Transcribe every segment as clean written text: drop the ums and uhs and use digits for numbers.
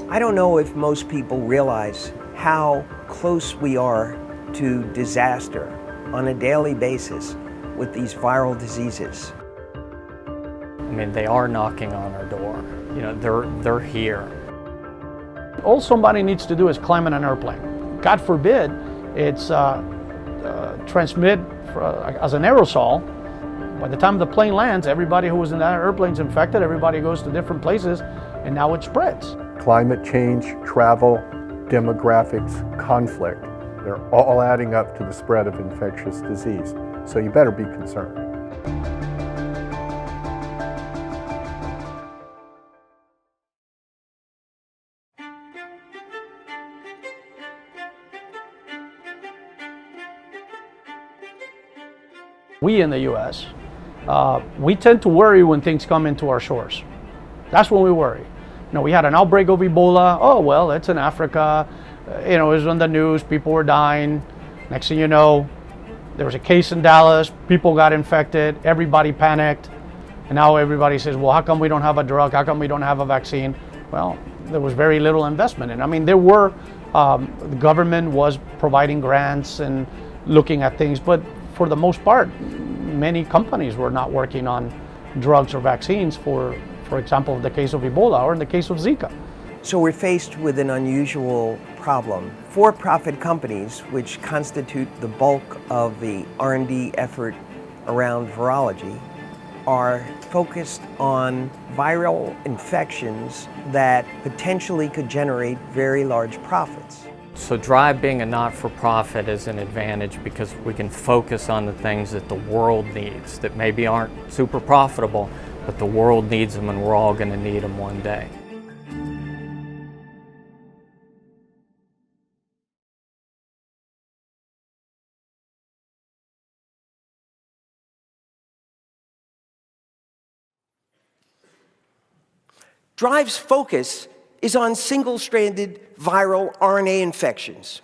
I don't know if most people realize how close we are to disaster on a daily basis with these viral diseases. I mean, they are knocking on our door. You know, they're here. All somebody needs to do is climb in an airplane. God forbid it's transmit as an aerosol. By the time the plane lands, everybody who was in that airplane is infected, everybody goes to different places, and now it spreads. Climate change, travel, demographics, conflict, they're all adding up to the spread of infectious disease. So you better be concerned. We in the U.S., we tend to worry when things come into our shores. That's when we worry. You know, we had an outbreak of Ebola. Oh, well, it's in Africa. You know, it was on the news. People were dying. Next thing you know, there was a case in Dallas. People got infected. Everybody panicked. And now everybody says, well, how come we don't have a drug? How come we don't have a vaccine? Well, there was very little investment. And I mean, there were, the government was providing grants and looking at things, but for the most part, many companies were not working on drugs or vaccines for example, in the case of Ebola or in the case of Zika. So we're faced with an unusual problem. For-profit companies, which constitute the bulk of the R&D effort around virology, are focused on viral infections that potentially could generate very large profits. So Drive being a not-for-profit is an advantage because we can focus on the things that the world needs that maybe aren't super profitable, but the world needs them and we're all going to need them one day. Drive's focus is on single-stranded viral RNA infections.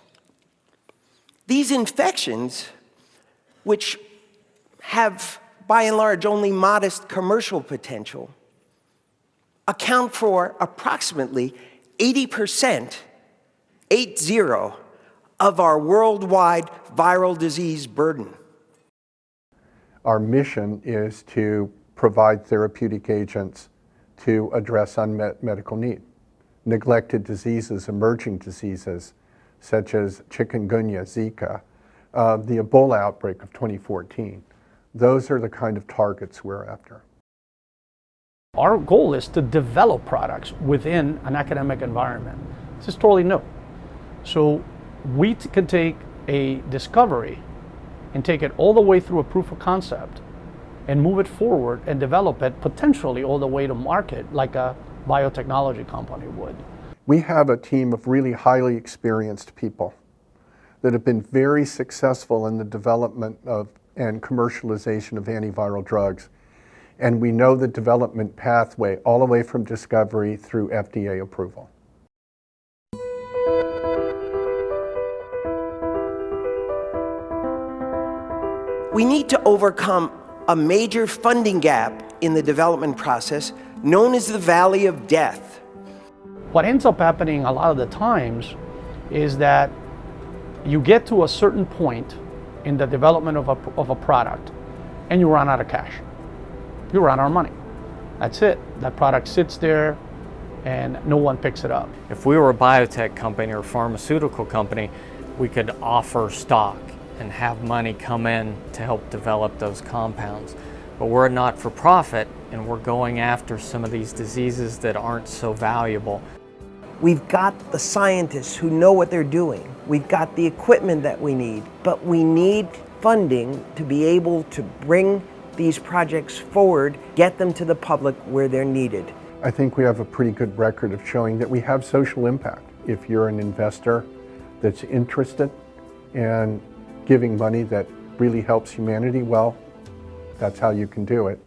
These infections, which have by and large only modest commercial potential, account for approximately 80%, 80, of our worldwide viral disease burden. Our mission is to provide therapeutic agents to address unmet medical need. Neglected diseases, emerging diseases, such as chikungunya, Zika, the Ebola outbreak of 2014. Those are the kind of targets we're after. Our goal is to develop products within an academic environment. This is totally new. So we can take a discovery and take it all the way through a proof of concept and move it forward and develop it potentially all the way to market like a biotechnology company would. We have a team of really highly experienced people that have been very successful in the development of and commercialization of antiviral drugs. And we know the development pathway all the way from discovery through FDA approval. We need to overcome a major funding gap in the development process known as the Valley of Death. What ends up happening a lot of the times is that you get to a certain point in the development of a product and you run out of cash. You run out of money. That's it. That product sits there and no one picks it up. If we were a biotech company or a pharmaceutical company, we could offer stock and have money come in to help develop those compounds. But we're a not-for-profit and we're going after some of these diseases that aren't so valuable. We've got the scientists who know what they're doing. We've got the equipment that we need, but we need funding to be able to bring these projects forward, get them to the public where they're needed. I think we have a pretty good record of showing that we have social impact. If you're an investor that's interested in giving money that really helps humanity, well, that's how you can do it.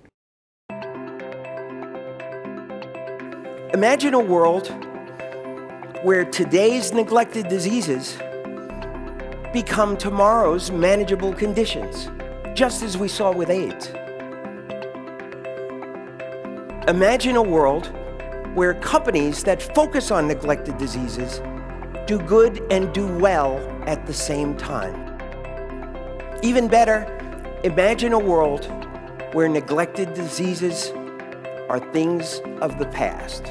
Imagine a world where today's neglected diseases become tomorrow's manageable conditions, just as we saw with AIDS. Imagine a world where companies that focus on neglected diseases do good and do well at the same time. Even better, imagine a world where neglected diseases are things of the past.